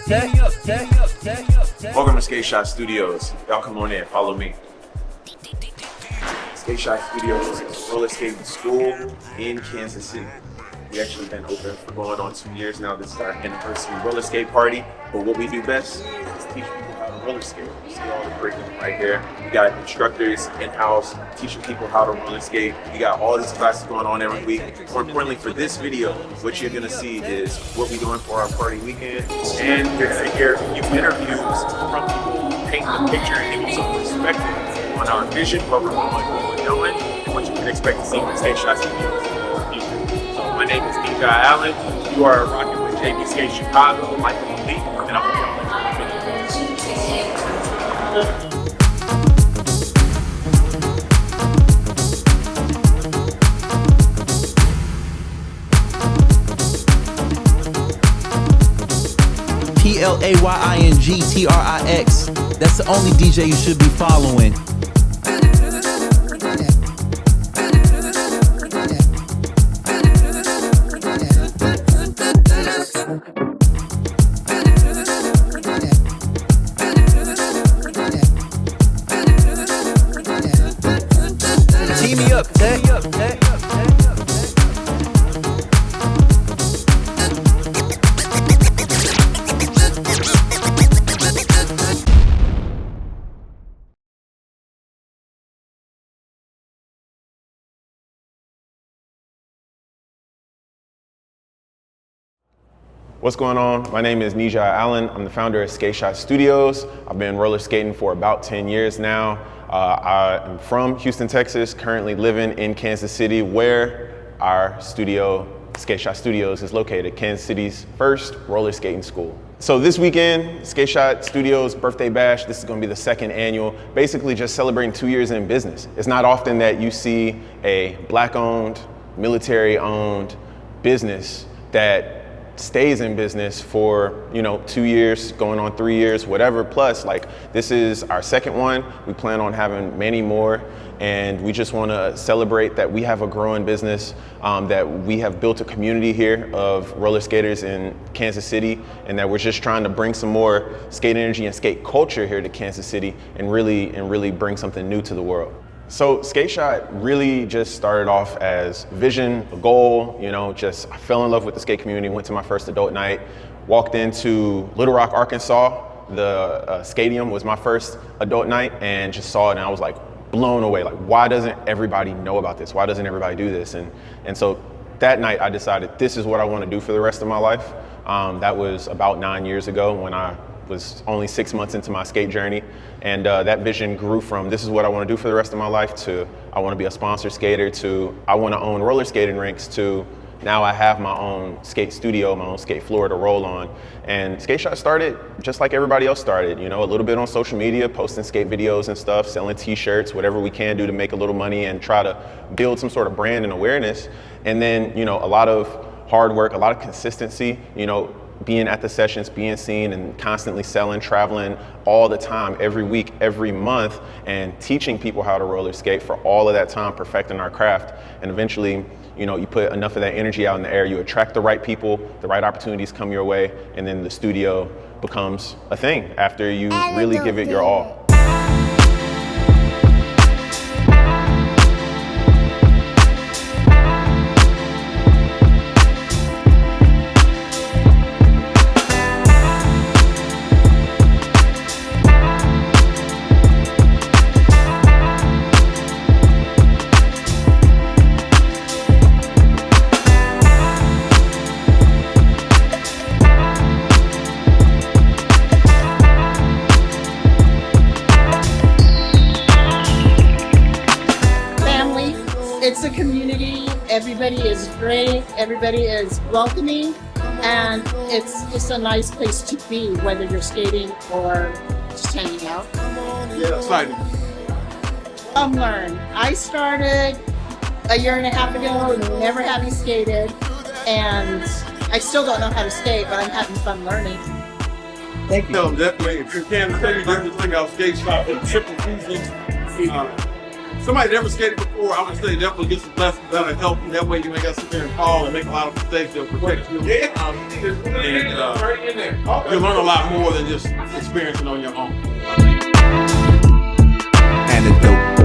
Welcome to Sk8Shot Studios. Y'all come on in, follow me. Sk8Shot Studios is a roller skating school in Kansas City. We actually been open for going on 2 years now. This is our anniversary roller skate party. But what we do best is teach people how to roller skate. You see all the curriculum right here. We got instructors in-house teaching people how to roller skate. We got all these classes going on every week. More importantly, for this video, what you're gonna see is what we're doing for our party weekend. And you're gonna hear a few interviews from people who paint the picture and give you some perspective on our vision, what we're going, what we're doing, and what you can expect to see from Sk8Shot Studios. My name is Sk8Shot Allen. You are rocking with jbskatechicago, Malik, and I'm going PLAYINGTRIX. That's the only DJ you should be following. Team me up, What's going on? My name is Sk8Shot Allen. I'm the founder of Sk8Shot Studios. I've been roller skating for about 10 years now. I am from Houston, Texas, currently living in Kansas City, where our studio, Sk8Shot Studios, is located, Kansas City's first roller skating school. So this weekend, Sk8Shot Studios Birthday Bash, this is gonna be the second annual, basically just celebrating 2 years in business. It's not often that you see a Black-owned, military-owned business that stays in business for 2 years, going on 3 years, whatever. Plus, like, this is our second one. We plan on having many more, and we just want to celebrate that we have a growing business, that we have built a community here of roller skaters in Kansas City, and that we're just trying to bring some more skate energy and skate culture here to Kansas City, and really bring something new to the world. So Sk8Shot really just started off as vision, a goal, just I fell in love with the skate community, went to my first adult night, walked into Little Rock, Arkansas. The Stadium was my first adult night, and just saw it and I was like blown away. Like, why doesn't everybody know about this? Why doesn't everybody do this? And so that night I decided this is what I want to do for the rest of my life. That was about 9 years ago when I was only 6 months into my skate journey. And that vision grew from this is what I want to do for the rest of my life to I want to be a sponsored skater to I want to own roller skating rinks to now I have my own skate studio, my own skate floor to roll on. And Sk8Shot started just like everybody else started, a little bit on social media, posting skate videos and stuff, selling t-shirts, whatever we can do to make a little money and try to build some sort of brand and awareness. And then, a lot of hard work, a lot of consistency, being at the sessions, being seen and constantly selling, traveling all the time, every week, every month, and teaching people how to roller skate for all of that time, perfecting our craft. And eventually, you put enough of that energy out in the air, you attract the right people, the right opportunities come your way, and then the studio becomes a thing after you really give it your all. It's a community, everybody is great, everybody is welcoming, and it's just a nice place to be, whether you're skating or just hanging out. Yeah, exciting. Learn. I started a year and a half ago, never having skated, and I still don't know how to skate, but I'm having fun learning. Thank you. No, definitely. If you can, take me to check out Sk8Shot for triple reasons. somebody never skated before, I would say definitely get some lessons that'll help you. That way you ain't got to sit there and fall and make a lot of mistakes that'll protect you. And you'll learn a lot more than just experiencing on your own. Antidote.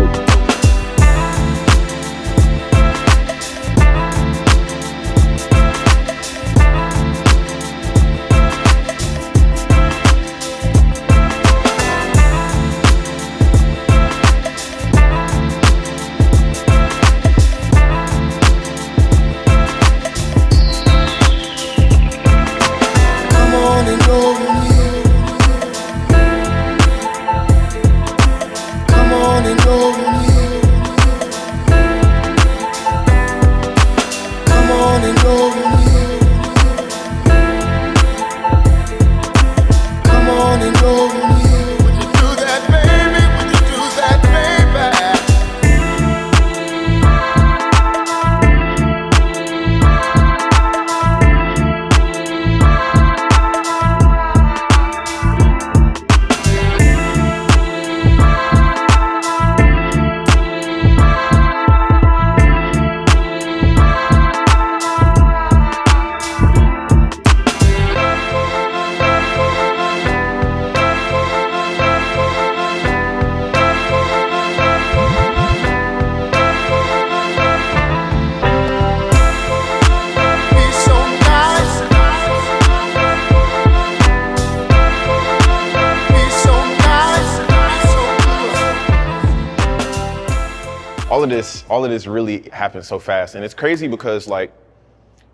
All of this really happens so fast, and it's crazy because like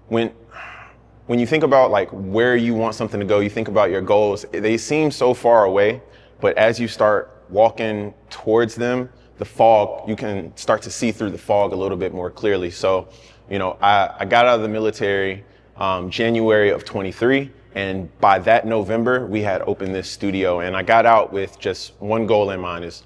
when you think about like where you want something to go, you think about your goals, they seem so far away, but as you start walking towards them, the fog, you can start to see through the fog a little bit more clearly. So, you know, I got out of the military January of 23, and by that November, we had opened this studio, and I got out with just one goal in mind, is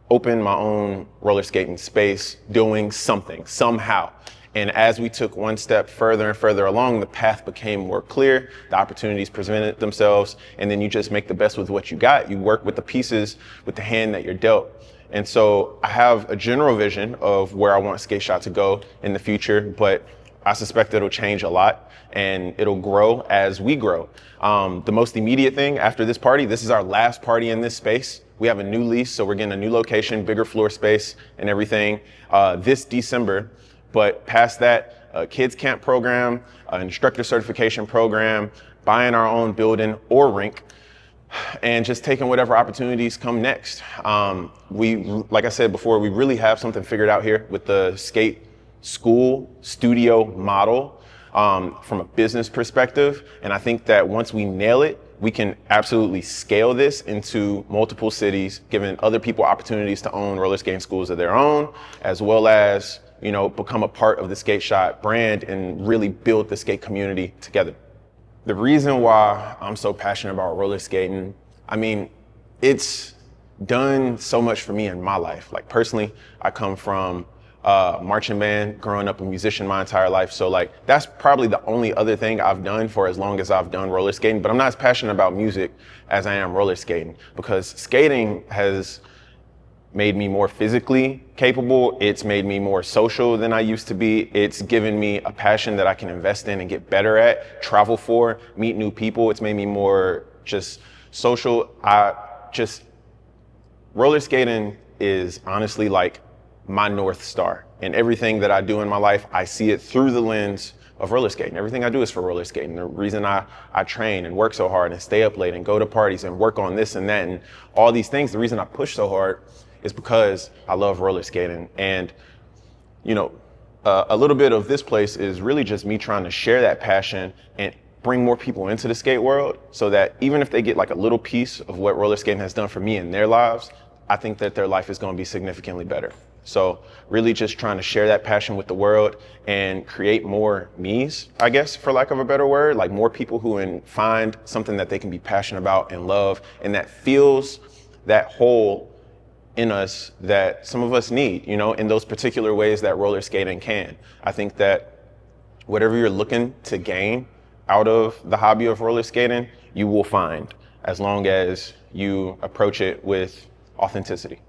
open my own roller skating space, doing something, somehow. And as we took one step further and further along, the path became more clear, the opportunities presented themselves, and then you just make the best with what you got. You work with the pieces, with the hand that you're dealt. And so I have a general vision of where I want Sk8Shot to go in the future, but I suspect it'll change a lot and it'll grow as we grow. The most immediate thing after this party, this is our last party in this space. We have a new lease, so we're getting a new location, bigger floor space and everything this December. But past that, a kids camp program, an instructor certification program, buying our own building or rink, and just taking whatever opportunities come next. Like I said before, we really have something figured out here with the skate school studio model from a business perspective. And I think that once we nail it, we can absolutely scale this into multiple cities, giving other people opportunities to own roller skating schools of their own, as well as, you know, become a part of the Sk8Shot brand and really build the skate community together. The reason why I'm so passionate about roller skating, I mean, it's done so much for me in my life. Like personally, I come from marching band, growing up a musician my entire life. So like, that's probably the only other thing I've done for as long as I've done roller skating, but I'm not as passionate about music as I am roller skating, because skating has made me more physically capable. It's made me more social than I used to be. It's given me a passion that I can invest in and get better at, travel for, meet new people. It's made me more just social. Roller skating is honestly like my North Star. And everything that I do in my life, I see it through the lens of roller skating. Everything I do is for roller skating. The reason I train and work so hard and stay up late and go to parties and work on this and that and all these things, the reason I push so hard is because I love roller skating. And, you know, a little bit of this place is really just me trying to share that passion and bring more people into the skate world, so that even if they get like a little piece of what roller skating has done for me in their lives, I think that their life is going to be significantly better. So really just trying to share that passion with the world and create more me's, I guess, for lack of a better word, like more people who find something that they can be passionate about and love, and that fills that hole in us that some of us need, you know, in those particular ways that roller skating can. I think that whatever you're looking to gain out of the hobby of roller skating, you will find, as long as you approach it with authenticity.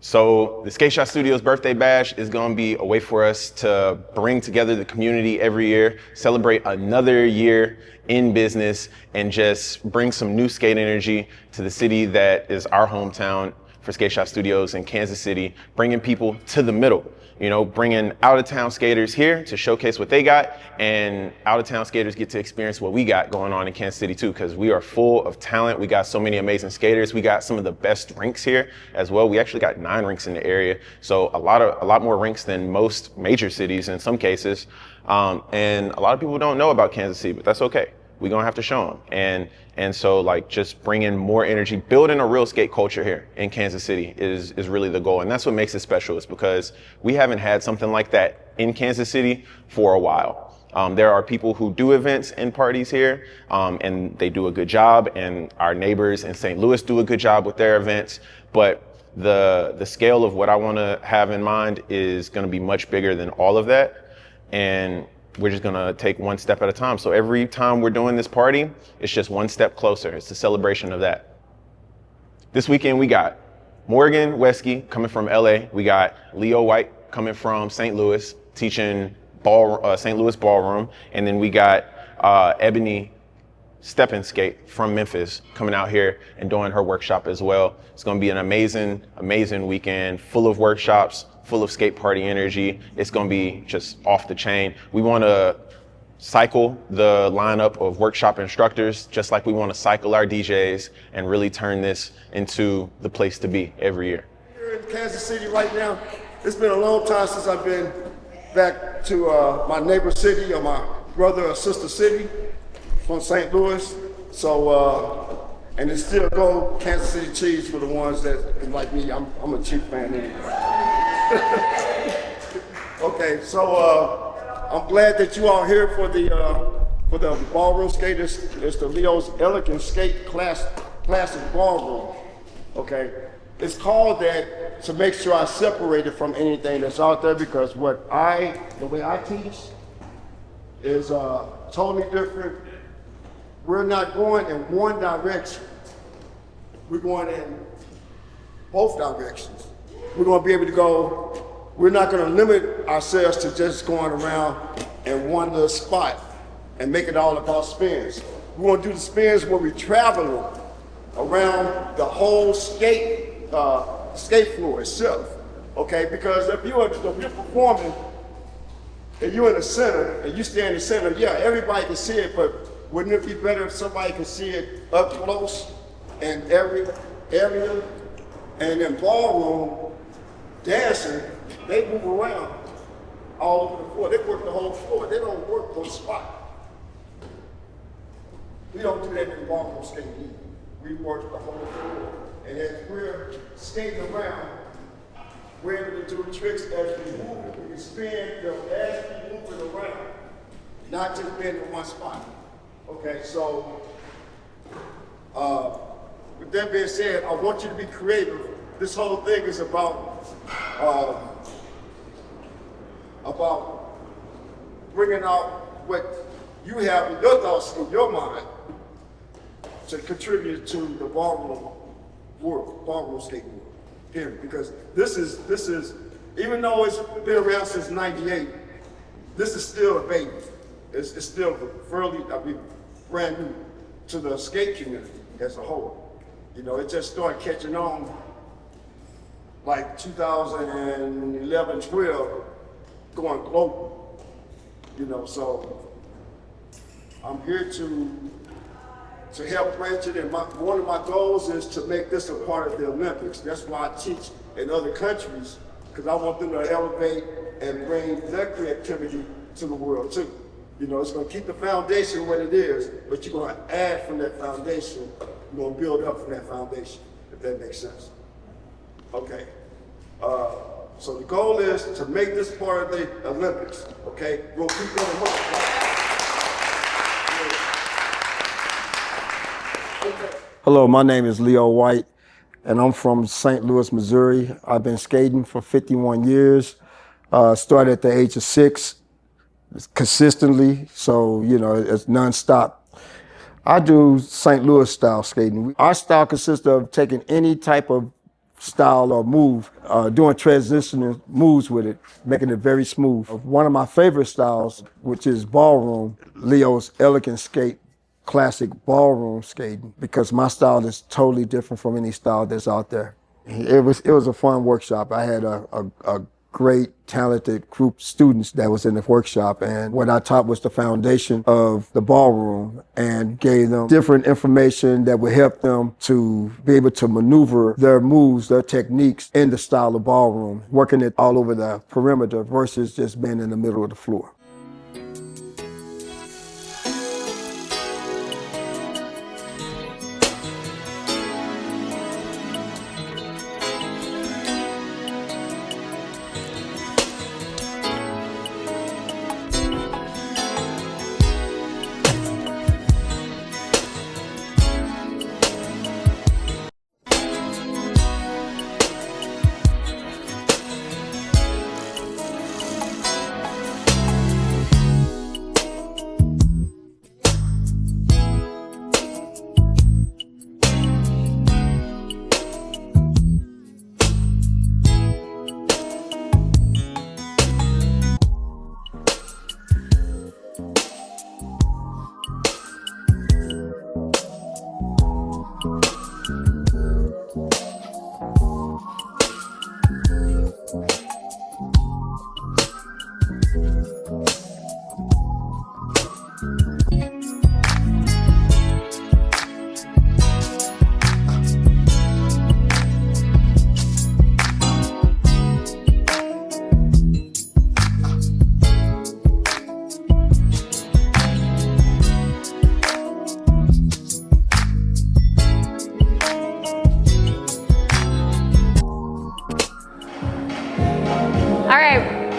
So the Sk8Shot Studios Birthday Bash is going to be a way for us to bring together the community every year, celebrate another year in business, and just bring some new skate energy to the city that is our hometown for Sk8Shot Studios in Kansas City, bringing people to the middle. You know, bringing out-of-town skaters here to showcase what they got, and out-of-town skaters get to experience what we got going on in Kansas City too, because we are full of talent. We got so many amazing skaters. We got some of the best rinks here as well. We actually got 9 rinks in the area, so a lot more rinks than most major cities in some cases. And a lot of people don't know about Kansas City, but that's okay. We're gonna have to show them. And so like just bringing more energy, building a real skate culture here in Kansas City is really the goal. And that's what makes it special, is because we haven't had something like that in Kansas City for a while. There are people who do events and parties here, and they do a good job, and our neighbors in St. Louis do a good job with their events. But the scale of what I wanna have in mind is gonna be much bigger than all of that. And we're just gonna take one step at a time. So every time we're doing this party, it's just one step closer. It's a celebration of that. This weekend we got Morgan Wesky coming from LA. We got Leo White coming from St. Louis, teaching St. Louis Ballroom. And then we got Ebony Step and Skate from Memphis coming out here and doing her workshop as well. It's gonna be an amazing, amazing weekend, full of workshops, full of skate party energy. It's gonna be just off the chain. We wanna cycle the lineup of workshop instructors, just like we wanna cycle our DJs and really turn this into the place to be every year. Here in Kansas City right now, it's been a long time since I've been back to my neighbor city or my brother or sister city from St. Louis. So, and it's still go Kansas City cheese for the ones that like me. I'm a Chief fan anyway. Okay, so I'm glad that you all here for the ballroom skaters. It's the Leo's Elegant Skate Classic Ballroom. Okay, it's called that to make sure I separate it from anything that's out there, because the way I teach is totally different. We're not going in one direction. We're going in both directions. We're going to be able to go, we're not going to limit ourselves to just going around in one little spot and make it all about spins. We're going to do the spins where we travel around the whole skate floor itself, okay? Because if you're performing and you're in the center and you stay in the center, yeah, everybody can see it, but wouldn't it be better if somebody could see it up close in every area? And in ballroom, dancing, they move around all over the floor. They work the whole floor. They don't work one spot. We don't do that in ballroom skating either. We work the whole floor. And as we're skating around, we're able to do tricks as we move it. We can spin as we move it around, not just being in one spot. Okay, so with that being said, I want you to be creative. This whole thing is about bringing out what you have in your thoughts, in your mind, to contribute to the ballroom world, ballroom skating world, period. Because this is, even though it's been around since '98, this is still a baby. It's still brand new to the skate community as a whole. You know, it just started catching on like 2011, 12, going global. You know, so I'm here to help branch it, and one of my goals is to make this a part of the Olympics. That's why I teach in other countries, because I want them to elevate and bring their creativity to the world too. You know, it's going to keep the foundation what it is, but you're going to add from that foundation. You're going to build up from that foundation, if that makes sense. Okay. So the goal is to make this part of the Olympics. Okay. We'll keep going up. Hello, my name is Leo White, and I'm from St. Louis, Missouri. I've been skating for 51 years. Started at the age of 6. Consistently, so you know, it's nonstop. I do St. Louis style skating. Our style consists of taking any type of style or move, doing transitioning moves with it, making it very smooth. One of my favorite styles, which is ballroom, Leo's elegant skate, classic ballroom skating, because my style is totally different from any style that's out there. It was a fun workshop. I had a great, talented group of students that was in the workshop, and what I taught was the foundation of the ballroom and gave them different information that would help them to be able to maneuver their moves, their techniques in the style of ballroom, working it all over the perimeter versus just being in the middle of the floor.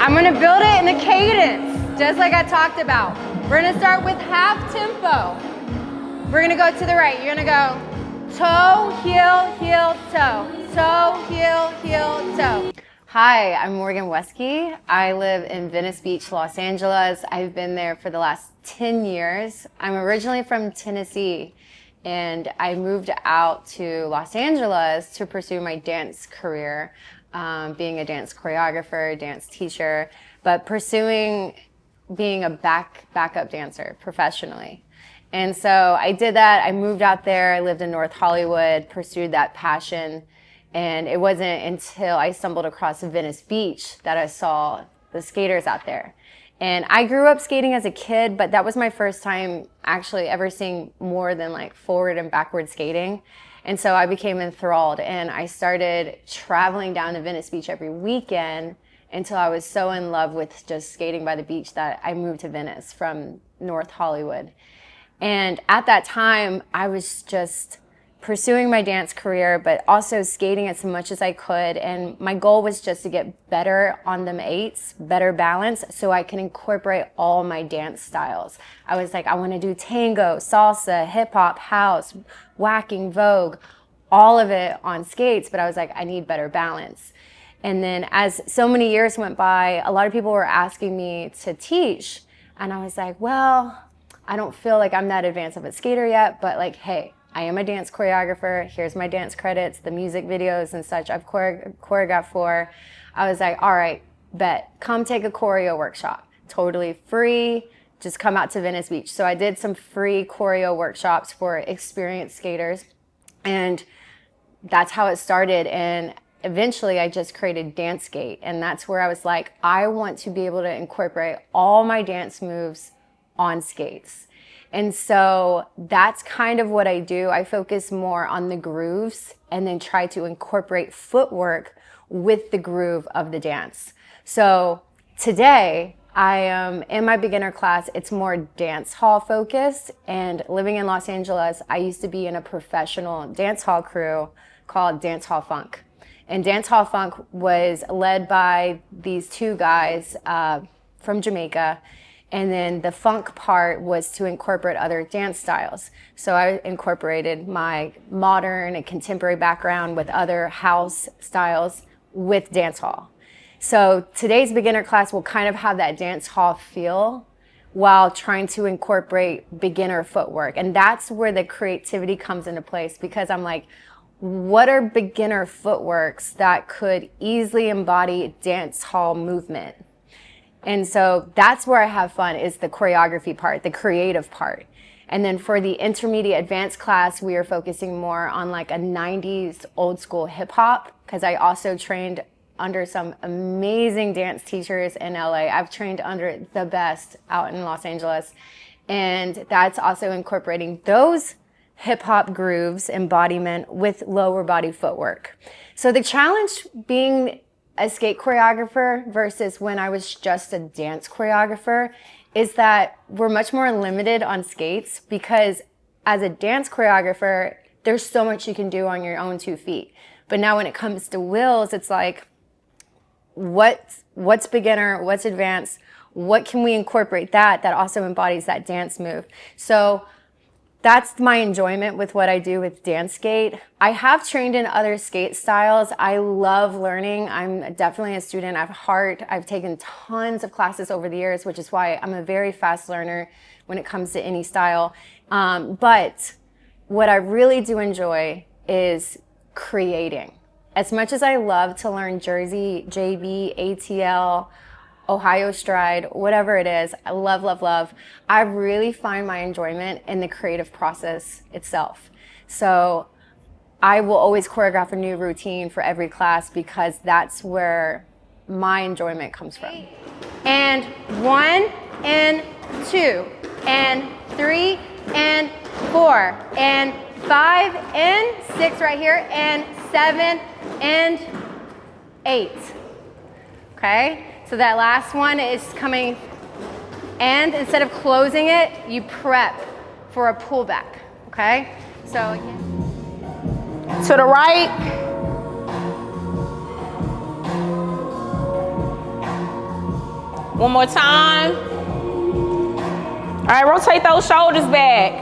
I'm gonna build it in a cadence, just like I talked about. We're gonna start with half tempo. We're gonna go to the right. You're gonna go toe, heel, heel, toe. Toe, heel, heel, toe. Hi, I'm Morgan Wesky. I live in Venice Beach, Los Angeles. I've been there for the last 10 years. I'm originally from Tennessee, and I moved out to Los Angeles to pursue my dance career. Being a dance choreographer, dance teacher, but pursuing being a backup dancer professionally. And so I did that. I moved out there. I lived in North Hollywood, pursued that passion. And it wasn't until I stumbled across Venice Beach that I saw the skaters out there. And I grew up skating as a kid, but that was my first time actually ever seeing more than like forward and backward skating. And so I became enthralled, and I started traveling down to Venice Beach every weekend until I was so in love with just skating by the beach that I moved to Venice from North Hollywood. And at that time, I was just pursuing my dance career, but also skating as much as I could. And my goal was just to get better on them eights, better balance, so I can incorporate all my dance styles. I was like, I want to do tango, salsa, hip hop, house, whacking, vogue, all of it on skates. But I was like, I need better balance. And then as so many years went by, a lot of people were asking me to teach. And I was like, well, I don't feel like I'm that advanced of a skater yet, but like, hey, I am a dance choreographer. Here's my dance credits, the music videos and such I've choreographed for. I was like, all right, bet, come take a choreo workshop. Totally free, just come out to Venice Beach. So I did some free choreo workshops for experienced skaters, and that's how it started. And eventually I just created Dance Skate, and that's where I was like, I want to be able to incorporate all my dance moves on skates. And so that's kind of what I do. I focus more on the grooves and then try to incorporate footwork with the groove of the dance. So today I am in my beginner class. It's more dance hall focused, and living in Los Angeles, I used to be in a professional dance hall crew called Dance Hall Funk. And Dance Hall Funk was led by these two guys from Jamaica. And then the funk part was to incorporate other dance styles. So I incorporated my modern and contemporary background with other house styles with dance hall. So today's beginner class will kind of have that dance hall feel while trying to incorporate beginner footwork. And that's where the creativity comes into place, because I'm like, what are beginner footworks that could easily embody dance hall movement? And so that's where I have fun, is the choreography part, the creative part. And then for the intermediate advanced class, we are focusing more on like a 90s old school hip hop, because I also trained under some amazing dance teachers in LA. I've trained under the best out in Los Angeles. And that's also incorporating those hip hop grooves, embodiment with lower body footwork. So the challenge being a skate choreographer versus when I was just a dance choreographer is that we're much more limited on skates, because as a dance choreographer, there's so much you can do on your own 2 feet. But now when it comes to wheels, it's like, what's beginner, what's advanced, what can we incorporate that also embodies that dance move? So that's my enjoyment with what I do with dance skate. I have trained in other skate styles. I love learning. I'm definitely a student at heart. I've taken tons of classes over the years, which is why I'm a very fast learner when it comes to any style. But what I really do enjoy is creating. As much as I love to learn Jersey, JB, ATL, Ohio Stride, whatever it is, I love, love, love. I really find my enjoyment in the creative process itself. So I will always choreograph a new routine for every class, because that's where my enjoyment comes from. And 1 and 2 and 3 and 4 and 5 and 6 right here, and 7 and 8. Okay? So that last one is coming, and instead of closing it, you prep for a pullback, okay? So again, to the right. One more time. All right, rotate those shoulders back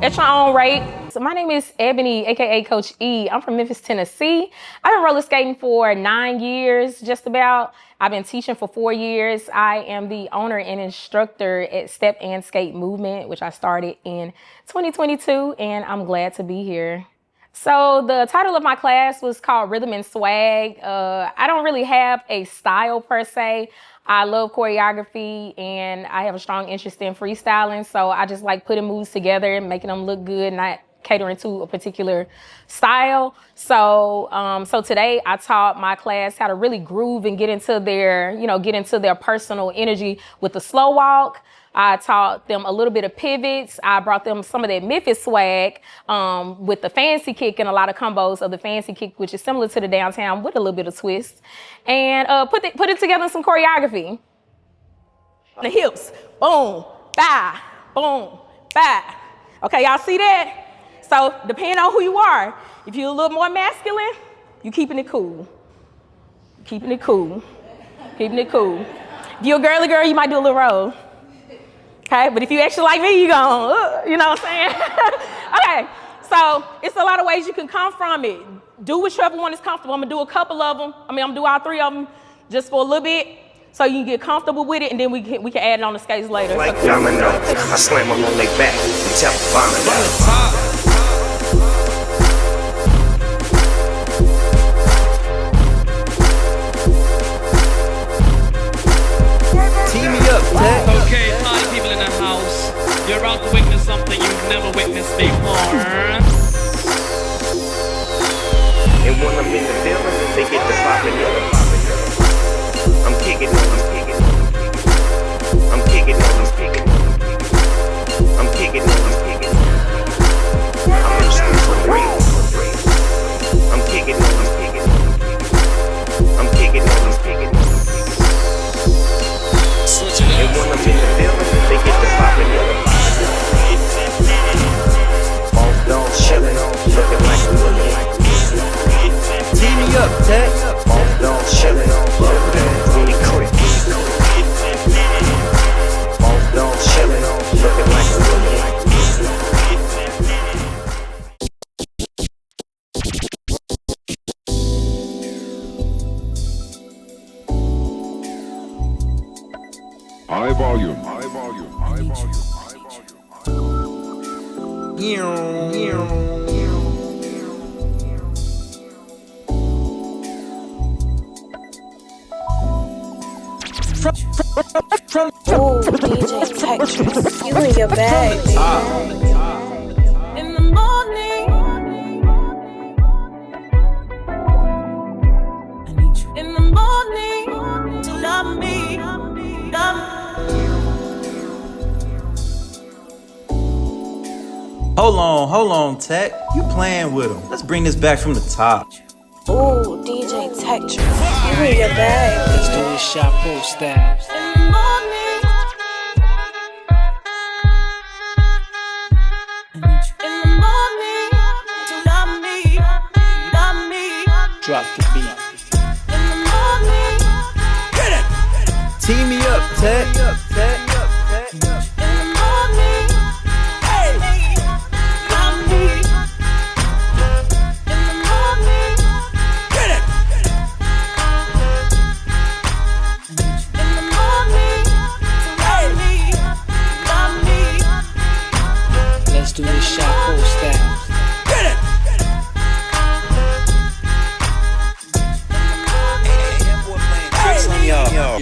at your own rate. So my name is Ebony, AKA Coach E. I'm from Memphis, Tennessee. I've been roller skating for 9 years, just about. I've been teaching for 4 years. I am the owner and instructor at Step and Skate Movement, which I started in 2022, and I'm glad to be here. So the title of my class was called Rhythm and Swag. I don't really have a style per se. I love choreography, and I have a strong interest in freestyling. So I just like putting moves together and making them look good, not catering to a particular style. So today I taught my class how to really groove and get into their personal energy with the slow walk. I taught them a little bit of pivots. I brought them some of that Memphis swag with the fancy kick and a lot of combos of the fancy kick, which is similar to the downtown with a little bit of twist. And put it together in some choreography. The hips, boom, ba, boom, ba. Okay, y'all see that? So depending on who you are, if you're a little more masculine, you're keeping it cool. Keeping it cool. Keeping it cool. If you're a girly girl, you might do a little roll. Okay, but if you actually like me, you gon', you know what I'm saying? Okay, so it's a lot of ways you can come from it. Do whichever one is comfortable. I'm gonna do a couple of them. I'm gonna do all 3 of them just for a little bit, so you can get comfortable with it, and then we can add it on the skates later. Like domino, I slam them on their back and tell them vomit. Okay, party people in the house, you're about to witness something you've never witnessed before. And when I'm in the building, they get the poppin'. I'm kicking on them, I'm kicking on them, I'm kicking on them, I'm in the streets for real. I'm kicking on them, I'm kicking on them. And when I'm in the building, they get the poppin'. Both dogs chillin', looking like a million. Team me up, Tech. Both dogs chillin', really quick. Both dogs chillin', looking like a million. High volume, high volume, high volume, high volume, high volume. Ooh, DJ Tetris, you in your bag. In the morning, I need you. In the morning, to love me, Hold on, Tech. You playing with him. Let's bring this back from the top. Ooh, DJ Tetris, you in your bag. Let's do this shot pro style. In the morning, I need you. In the morning, to love me, Drop the beat. in the morning, Team me up, Tech. in the morning, hey, love me. In the morning, in the morning, to love me. Let's do this shot pro style. Tricks on y'all.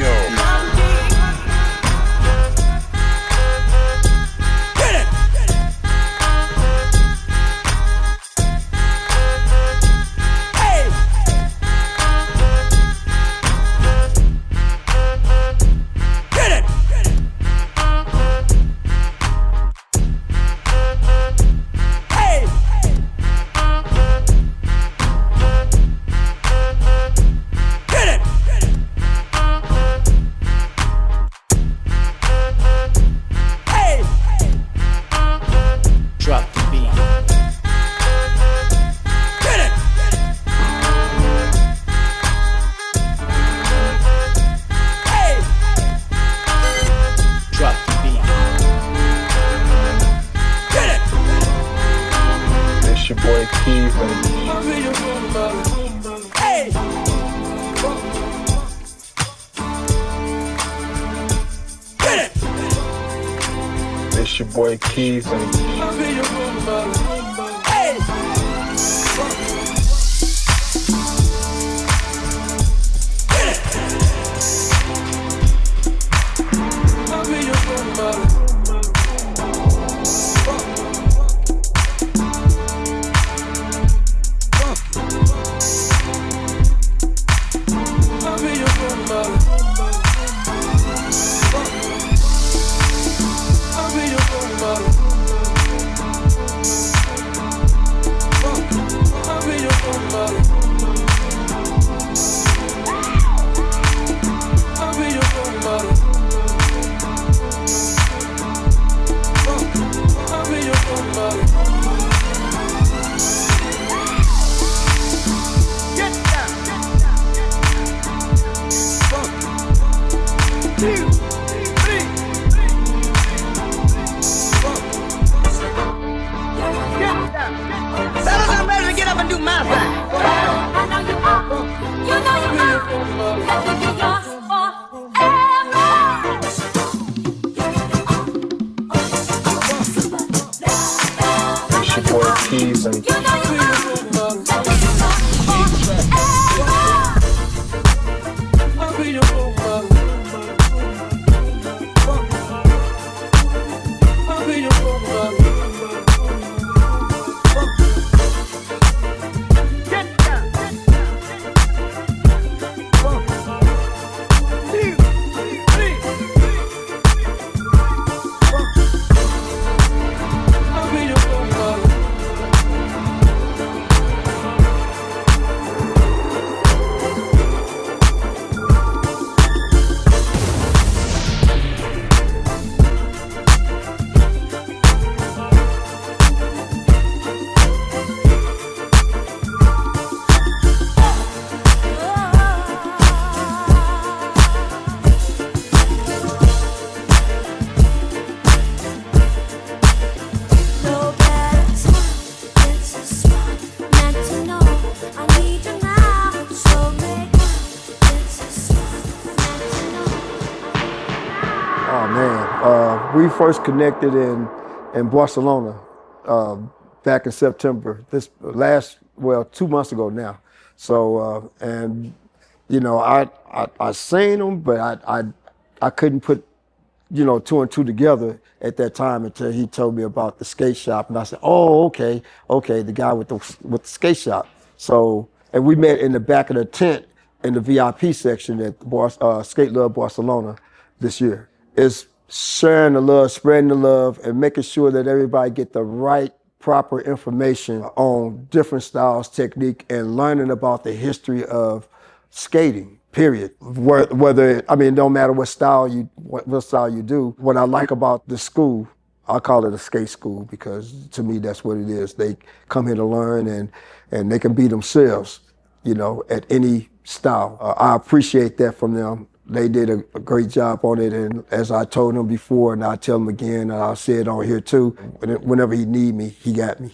Drop the beat. Drop the beat. It's your boy Keith and it's your boy Keith and it's your boy Keith and We first connected in Barcelona back in September. This last, 2 months ago now. So and you know, I seen him, but I couldn't put, two and two together at that time until he told me about the skate shop, and I said, "Oh, okay, the guy with the skate shop." So, and we met in the back of the tent in the VIP section at Skate Love Barcelona this year. It's sharing the love, spreading the love, and making sure that everybody get the right, proper information on different styles, technique, and learning about the history of skating. Period. Whether it don't matter what style you do. What I like about the school, I call it a skate school because to me that's what it is. They come here to learn and they can be themselves, at any style. I appreciate that from them. They did a great job on it, and as I told them before, and I'll tell them again, and I'll say it on here too, whenever he need me, he got me.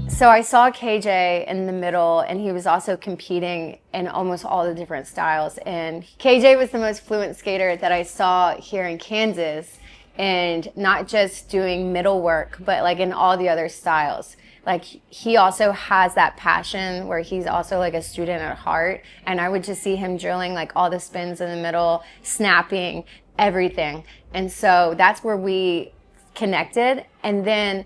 So I saw KJ in the middle, and he was also competing in almost all the different styles. And KJ was the most fluent skater that I saw here in Kansas, and not just doing middle work, but like in all the other styles. Like he also has that passion where he's also like a student at heart. And I would just see him drilling like all the spins in the middle, snapping, everything. And so that's where we connected. And then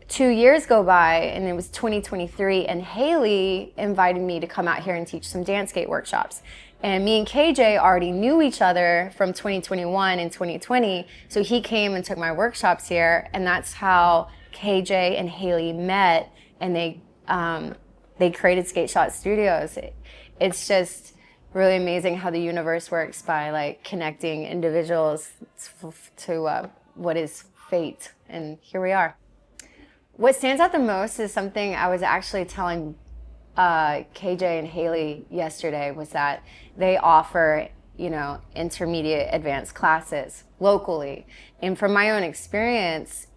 2 years go by, and it was 2023, and Haley invited me to come out here and teach some dance skate workshops. And me and KJ already knew each other from 2021 and 2020, so he came and took my workshops here, and that's how KJ and Haley met, and they created Sk8Shot Studios. It's just really amazing how the universe works by like connecting individuals to what is fate, and here we are. What stands out the most is something I was actually telling KJ and Haley yesterday, was that they offer, intermediate advanced classes locally. And from my own experience,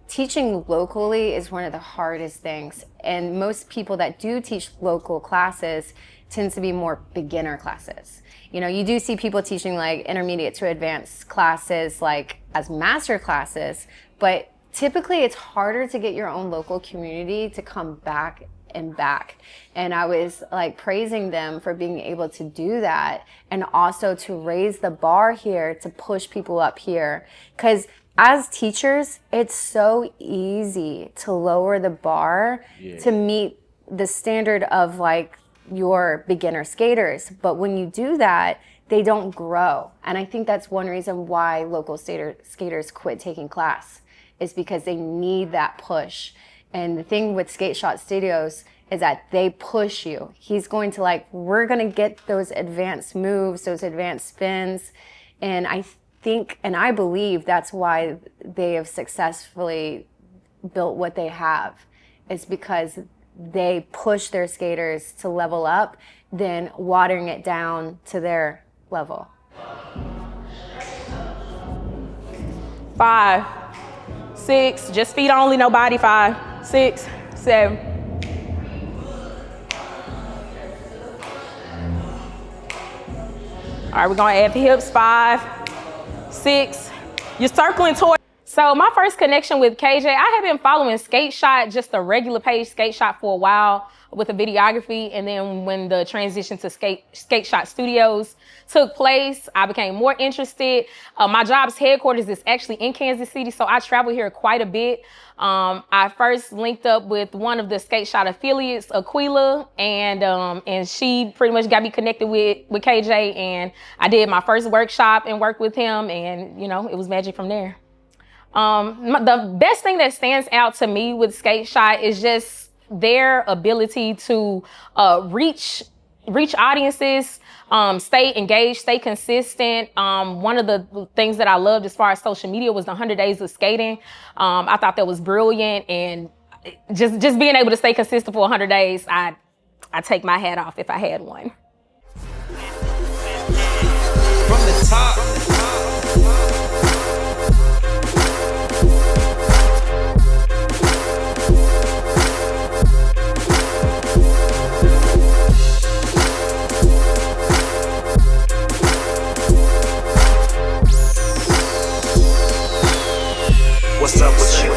teaching locally is one of the hardest things. And most people that do teach local classes tends to be more beginner classes. You do see people teaching like intermediate to advanced classes like as master classes, but typically it's harder to get your own local community to come back and back. And I was like praising them for being able to do that, and also to raise the bar here, to push people up here. Because as teachers, it's so easy to lower the bar to meet the standard of like your beginner skaters. But when you do that, they don't grow. And I think that's one reason why local skaters quit taking class, is because they need that push. And the thing with Sk8Shot Studios is that they push you. He's going to like, we're gonna get those advanced moves, those advanced spins. And I think, and I believe that's why they have successfully built what they have. It's because they push their skaters to level up, then watering it down to their level. 5, 6, just feet only, no body. 5, 6, 7. All right, we're gonna add the hips. 5, 6. You're circling toward. So my first connection with KJ, I had been following Sk8Shot, just a regular page Sk8Shot, for a while with a videography. And then when the transition to Sk8Shot Studios took place, I became more interested. My job's headquarters is actually in Kansas City, so I travel here quite a bit. I first linked up with one of the Sk8Shot affiliates, Aquila, and she pretty much got me connected with KJ, and I did my first workshop and worked with him, and it was magic from there. The best thing that stands out to me with Sk8Shot is just their ability to reach audiences, stay engaged, stay consistent. One of the things that I loved as far as social media was the 100 Days of Skating. I thought that was brilliant, and just being able to stay consistent for 100 days, I take my hat off if I had one. From the top. What's up with you?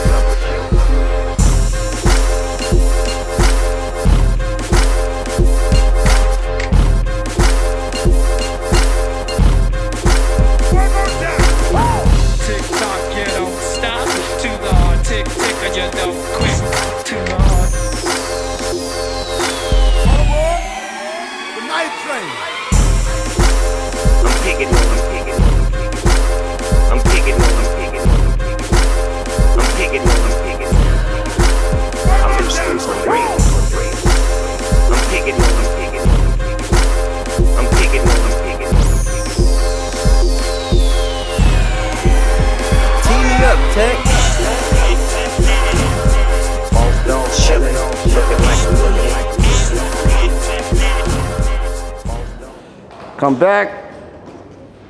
Come back.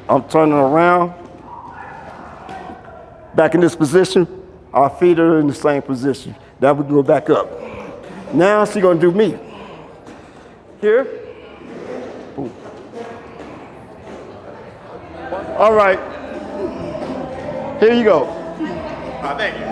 I'm turning around. Back in this position. Our feet are in the same position. Now we go back up. Now she's gonna do me. Here. Boom. All right. Here you go. Oh, thank you.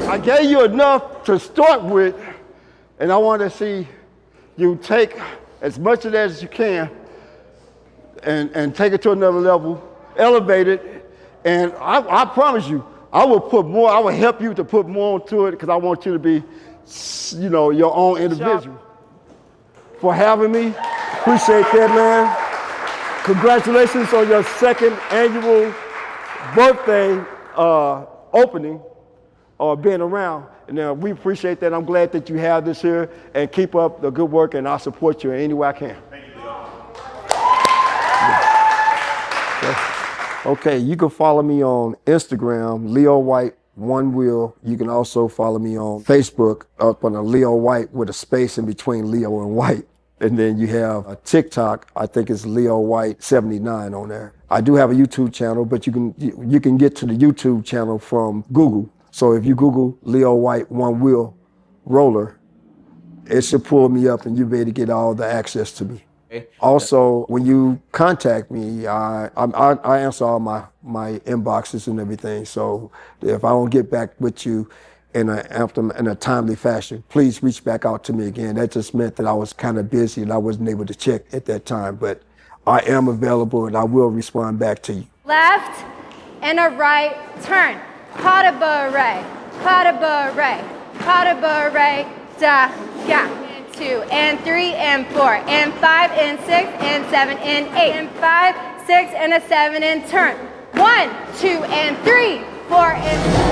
I gave you enough to start with, and I want to see you take as much of that as you can and take it to another level, elevate it, and I promise you, I will put more, I will help you to put more into it because I want you to be, you know, your own individual. For having me, appreciate that, man. Congratulations on your second annual birthday opening. Or being around. And we appreciate that. I'm glad that you have this here and keep up the good work, and I'll support you in any way I can. Thank you, Leo. Okay, you can follow me on Instagram, Leo White, one wheel. You can also follow me on Facebook up on a Leo White with a space in between Leo and White. And then you have a TikTok, I think it's Leo White 79 on there. I do have a YouTube channel, but you can get to the YouTube channel from Google. So if you Google Leo White one wheel roller, it should pull me up and you'll be able to get all the access to me. Also, when you contact me, I answer all my inboxes and everything. So if I don't get back with you in a timely fashion, please reach back out to me again. That just meant that I was kind of busy and I wasn't able to check at that time, but I am available and I will respond back to you. Left and a right turn. Pas de bourrée, pas de bourrée, pas de bourrée, da, ga. 2 and 3 and 4 and 5 and 6 and 7 and 8 and 5, 6 and a 7 and turn. 1, 2 and 3, 4 and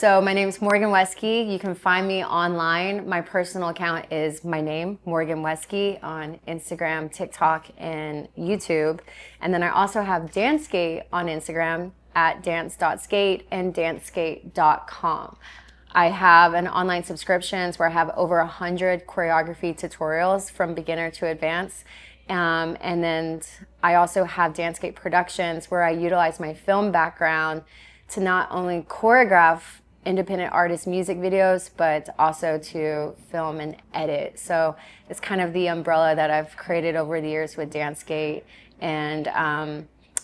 So my name is Morgan Weskey. You can find me online. My personal account is my name, Morgan Weskey, on Instagram, TikTok, and YouTube. And then I also have Dance Skate on Instagram at dance.skate and danceskate.com. I have an online subscriptions where I have over 100 choreography tutorials from beginner to advanced. And then I also have Dance Skate Productions where I utilize my film background to not only choreograph independent artist music videos, but also to film and edit. So it's kind of the umbrella that I've created over the years with Dance Skate. And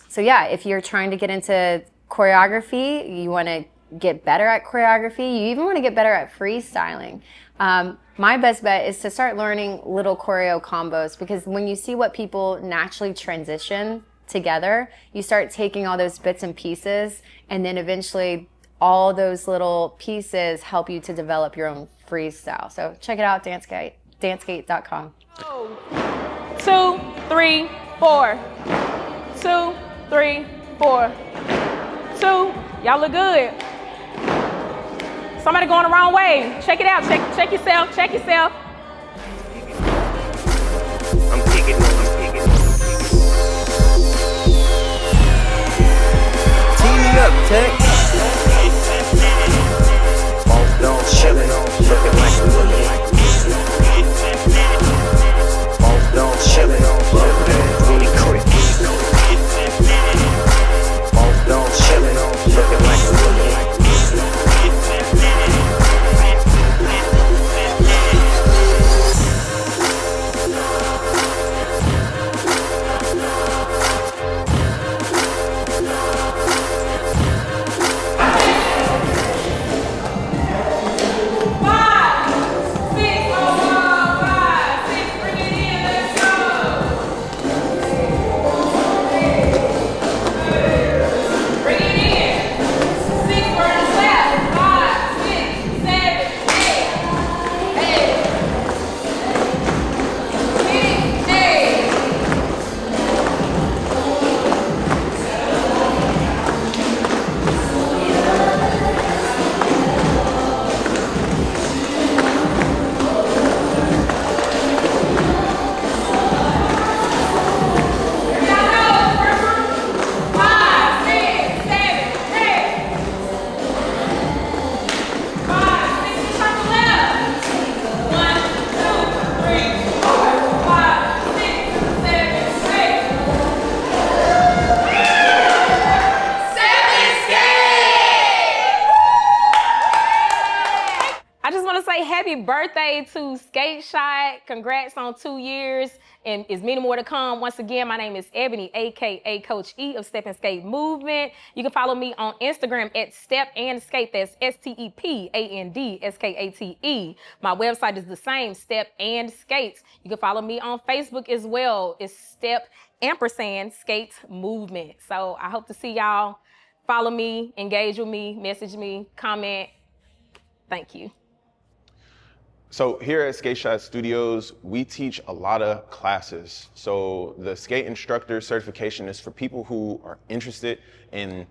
so yeah, if you're trying to get into choreography, you want to get better at choreography, you even want to get better at freestyling. My best bet is to start learning little choreo combos, because when you see what people naturally transition together, you start taking all those bits and pieces, and then eventually all those little pieces help you to develop your own freestyle. So check it out, dancegate.com. 2, 3, 4. 2, 3, 4. 2. Y'all look good. Somebody going the wrong way. Check it out. Check yourself. Check yourself. I'm kicking on, I'm kicking on. Team me up, Tech. Both don't chillin', looking like we looking. Both don't chillin', looking really quick. Both don't chillin', looking like we looking. Happy birthday to Sk8Shot. Congrats on 2 years, and there's many more to come. Once again, my name is Ebony, aka Coach E of Step and Skate Movement. You can follow me on Instagram at Step and Skate. That's STEPANDSKATE. My website is the same, Step and Skate. You can follow me on Facebook as well. It's Step & Skate Movement. So I hope to see y'all. Follow me, engage with me, message me, comment. Thank you. So here at Sk8Shot Studios, we teach a lot of classes. So the skate instructor certification is for people who are interested in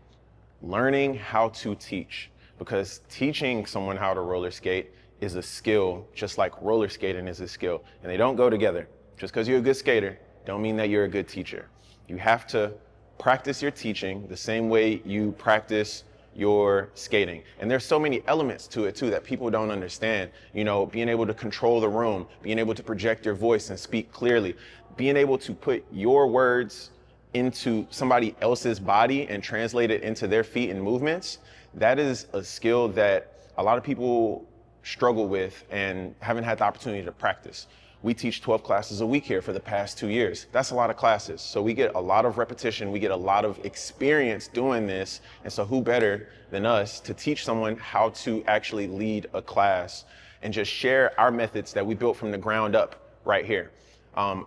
learning how to teach, because teaching someone how to roller skate is a skill, just like roller skating is a skill, and they don't go together. Just because you're a good skater, don't mean that you're a good teacher. You have to practice your teaching the same way you practice your skating. And there's so many elements to it too that people don't understand. You know, being able to control the room, being able to project your voice and speak clearly, being able to put your words into somebody else's body and translate it into their feet and movements. That is a skill that a lot of people struggle with and haven't had the opportunity to practice. We teach 12 classes a week here for the past 2 years. That's a lot of classes. So we get a lot of repetition. We get a lot of experience doing this. And so who better than us to teach someone how to actually lead a class and just share our methods that we built from the ground up right here.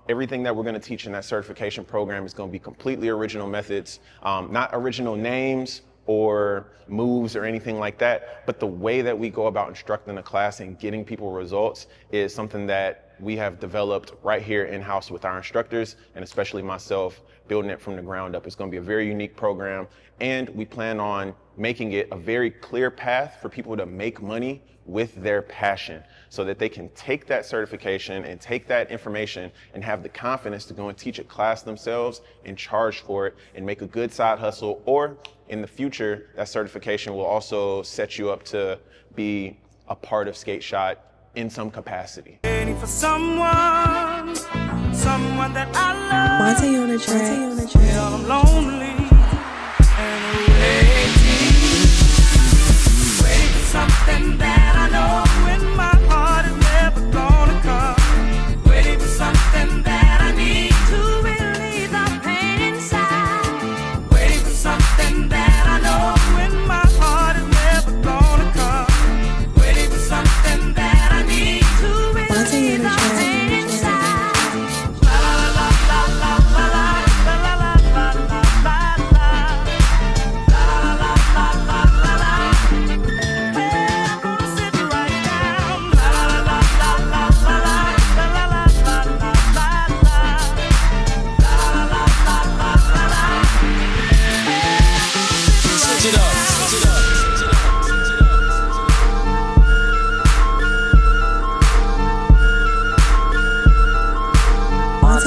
Everything that we're going to teach in that certification program is going to be completely original methods, not original names or moves or anything like that, but the way that we go about instructing a class and getting people results is something that we have developed right here in-house with our instructors, and especially myself, building it from the ground up. It's going to be a very unique program, and we plan on making it a very clear path for people to make money with their passion, so that they can take that certification and take that information and have the confidence to go and teach a class themselves and charge for it and make a good side hustle. Or in the future, that certification will also set you up to be a part of Sk8Shot in some capacity. Waiting for someone that I love. Monte on the track. Yeah, I'm lonely and waiting for something that I know when my heart is never gonna come. Waiting for something that I need to relieve the pain inside. Waiting for something that I know when my heart is never gonna come. Waiting for something that I need to relieve the pain inside. La la la la la la la la la la la.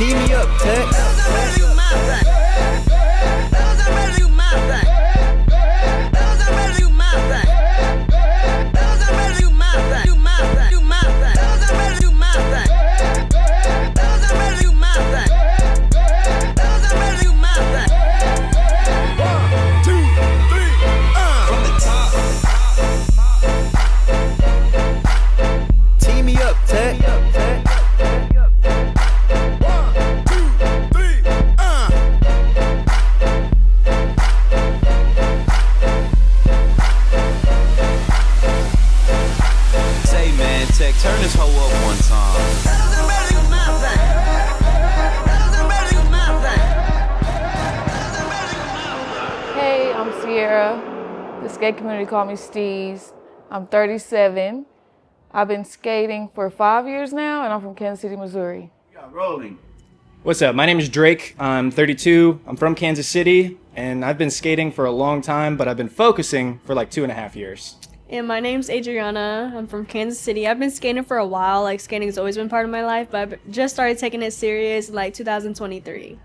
Tee me up, Tech. Tee me up, Tech. Say, man, Tech, turn this hoe up one time. Hey, I'm Sierra. The skate community call me Steez. I'm 37. I've been skating for 5 years now, and I'm from Kansas City, Missouri. Rolling. What's up? My name is Drake. I'm 32. I'm from Kansas City, and I've been skating for a long time, but I've been focusing for like 2.5 years. And my name's Adriana. I'm from Kansas City. I've been skating for a while. Like, skating has always been part of my life, but I've just started taking it serious in like 2023.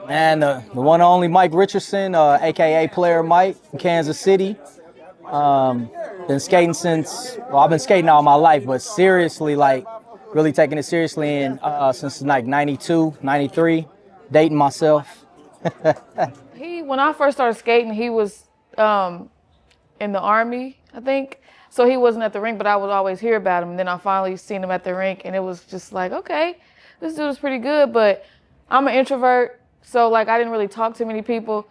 And the one and only Mike Richardson, aka Player Mike from Kansas City. Been skating I've been skating all my life, but seriously, like really taking it seriously since like 92, 93, dating myself. When I first started skating, he was in the Army, I think. So he wasn't at the rink, but I would always hear about him. And then I finally seen him at the rink, and it was just like, okay, this dude is pretty good, but I'm an introvert, so like I didn't really talk to many people.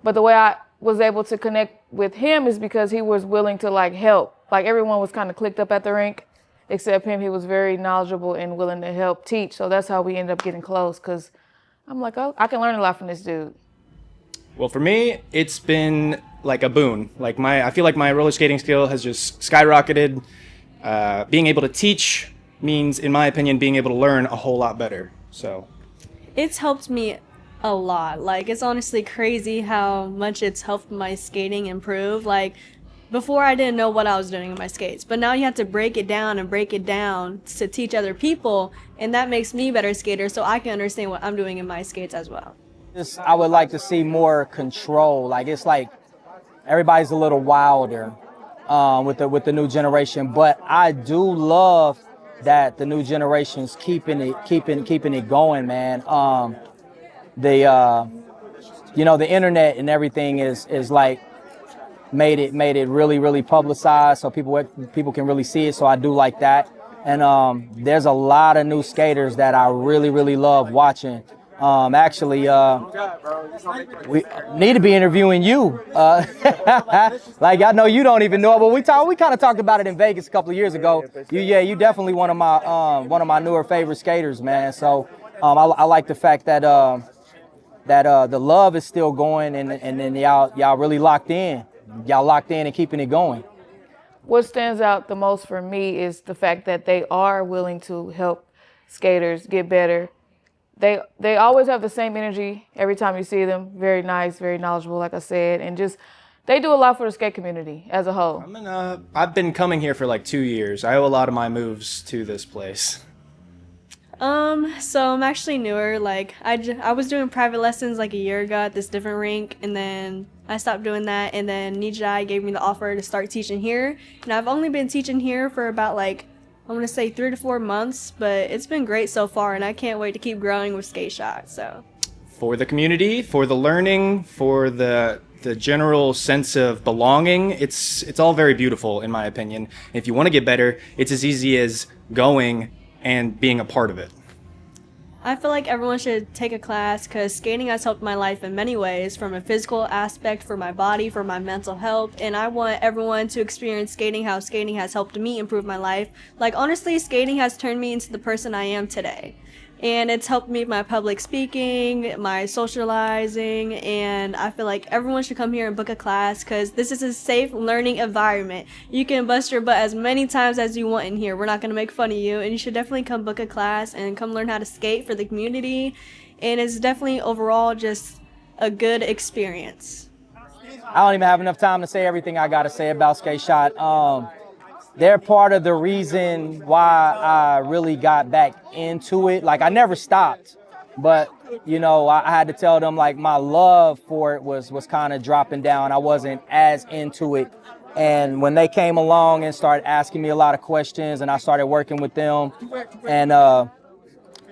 But the way I was able to connect with him is because he was willing to like help. Like everyone was kind of clicked up at the rink, except him. He was very knowledgeable and willing to help teach. So that's how we ended up getting close, because I'm like, oh, I can learn a lot from this dude. Well, for me, it's been like a boon. Like I feel like my roller skating skill has just skyrocketed. Being able to teach means, in my opinion, being able to learn a whole lot better. So It's helped me a lot. Like, it's honestly crazy how much it's helped my skating improve. Like, before I didn't know what I was doing in my skates, but now you have to break it down to teach other people, and that makes me a better skater so I can understand what I'm doing in my skates as well. I would like to see more control. Like it's like everybody's a little wilder with the new generation, but I do love that the new generation's keeping it going, man. The internet and everything is like made it really publicized, so people can really see it. So I do like that, and there's a lot of new skaters that I really love watching. Actually, we need to be interviewing you. Like I know you don't even know it, but we kind of talked about it in Vegas a couple of years ago. You definitely one of my newer favorite skaters, man. So I like the fact that the love is still going, and then y'all really locked in. Y'all locked in and keeping it going. What stands out the most for me is the fact that they are willing to help skaters get better. They always have the same energy every time you see them. Very nice, very knowledgeable, like I said, and just they do a lot for the skate community as a whole. I've been coming here for like 2 years. I owe a lot of my moves to this place. So I'm actually newer. Like I was doing private lessons like a year ago at this different rink, and then I stopped doing that, and then Nijai gave me the offer to start teaching here, and I've only been teaching here for about like, I want to say 3 to 4 months, but it's been great so far, and I can't wait to keep growing with Sk8Shot. So for the community, for the learning, for the general sense of belonging, it's all very beautiful in my opinion. If you want to get better, it's as easy as going and being a part of it. I feel like everyone should take a class because skating has helped my life in many ways, from a physical aspect, for my body, for my mental health, and I want everyone to experience skating how skating has helped me improve my life. Like honestly, skating has turned me into the person I am today. And it's helped me with my public speaking, my socializing, and I feel like everyone should come here and book a class because this is a safe learning environment. You can bust your butt as many times as you want in here. We're not going to make fun of you, and you should definitely come book a class and come learn how to skate for the community. And it's definitely overall just a good experience. I don't even have enough time to say everything I got to say about Sk8Shot. They're part of the reason why I really got back into it. Like I never stopped, but you know, I had to tell them like my love for it was kind of dropping down. I wasn't as into it. And when they came along and started asking me a lot of questions, and I started working with them, and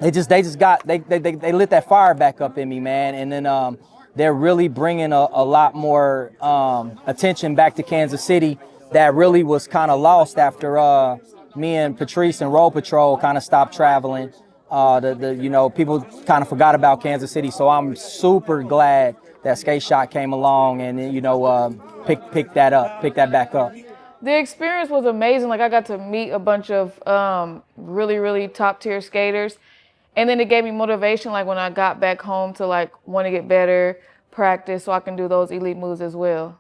they lit that fire back up in me, man. And then they're really bringing a lot more attention back to Kansas City. That really was kind of lost after me and Patrice and Roll Patrol kind of stopped traveling. People kind of forgot about Kansas City. So I'm super glad that Sk8Shot came along and picked that back up. The experience was amazing. Like I got to meet a bunch of really top tier skaters, and then it gave me motivation. Like when I got back home to like want to get better, practice so I can do those elite moves as well.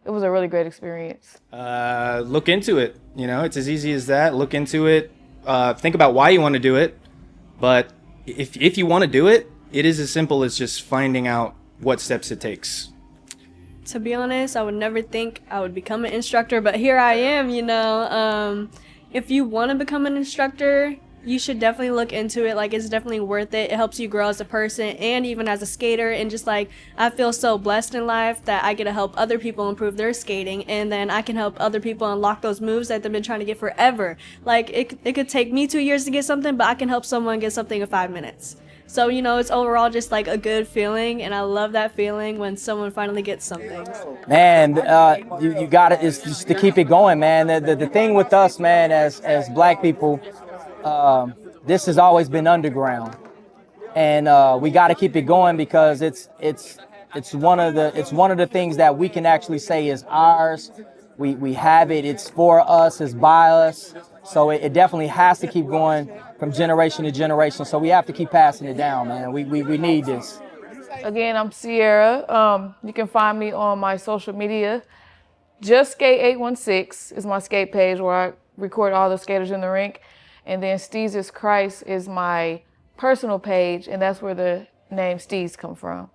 it was a really great experience. Look into it. You know, it's as easy as that. Look into it. Think about why you want to do it. But if you want to do it, it is as simple as just finding out what steps it takes. To be honest, I would never think I would become an instructor, but here I am, you know. If you want to become an instructor, you should definitely look into it. Like, it's definitely worth it. It helps you grow as a person and even as a skater. And just like, I feel so blessed in life that I get to help other people improve their skating, and then I can help other people unlock those moves that they've been trying to get forever. Like, it could take me 2 years to get something, but I can help someone get something in 5 minutes. So, you know, it's overall just like a good feeling, and I love that feeling when someone finally gets something. Man, you got it. It's just to keep it going, man. The thing with us, man, as black people, this has always been underground, and we got to keep it going because it's one of the things that we can actually say is ours. We have it. It's for us. It's by us. So it definitely has to keep going from generation to generation. So we have to keep passing it down, man. We need this. Again, I'm Sierra. You can find me on my social media. jbskatechicago is my skate page where I record all the skaters in the rink. And then Sk8Shot is my personal page, and that's where the name Steez come from.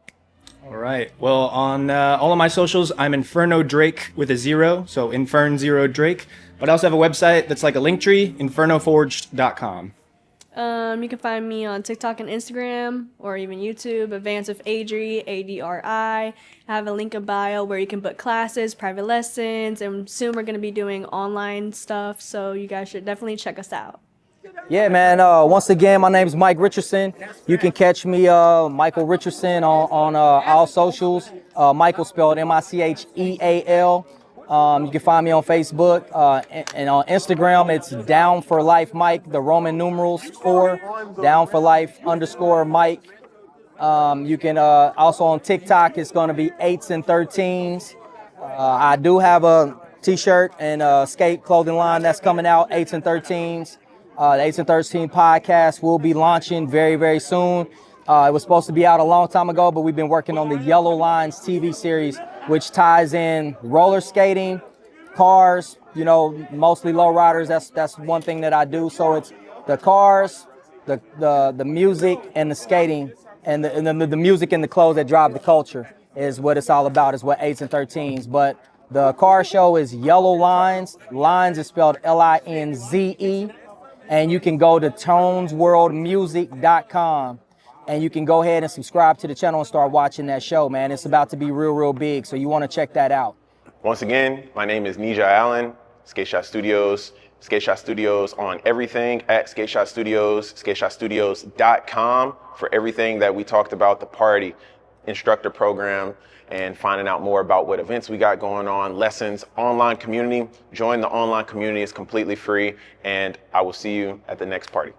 All right. Well, on all of my socials, I'm Inferno Drake with a 0, so Infern0 Drake. But I also have a website that's like a link tree, infernoforged.com. You can find me on TikTok and Instagram, or even YouTube, Advance with Adri, ADRI. I have a link in bio where you can book classes, private lessons, and soon we're going to be doing online stuff, so you guys should definitely check us out. Yeah, man. Once again, my name is Mike Richardson. You can catch me, Michael Richardson, on all socials. Michael spelled Micheal. You can find me on Facebook, and on Instagram, it's Down for Life Mike, the Roman numerals 4, Down for Life _ Mike. You can also on TikTok, it's going to be 8s and 13s. I do have a t-shirt and skate clothing line that's coming out, 8s and 13s. The 8s and 13 podcast will be launching very, very soon. It was supposed to be out a long time ago, but we've been working on the Yellow Lines TV series, which ties in roller skating, cars, you know, mostly lowriders. That's one thing that I do. So it's the cars, the music, and the skating, and the music and the clothes that drive the culture is what it's all about, is what 8s and 13s. But the car show is Yellow Lines. Lines is spelled Linze. And you can go to tonesworldmusic.com. And you can go ahead and subscribe to the channel and start watching that show, man. It's about to be real, real big, so you want to check that out. Once again, my name is Nijah Allen, Sk8Shot Studios. Sk8Shot Studios on everything at Sk8Shot Studios, sk8shotstudios.com for everything that we talked about, the party, instructor program, and finding out more about what events we got going on, lessons, online community. Join the online community, it's completely free, and I will see you at the next party.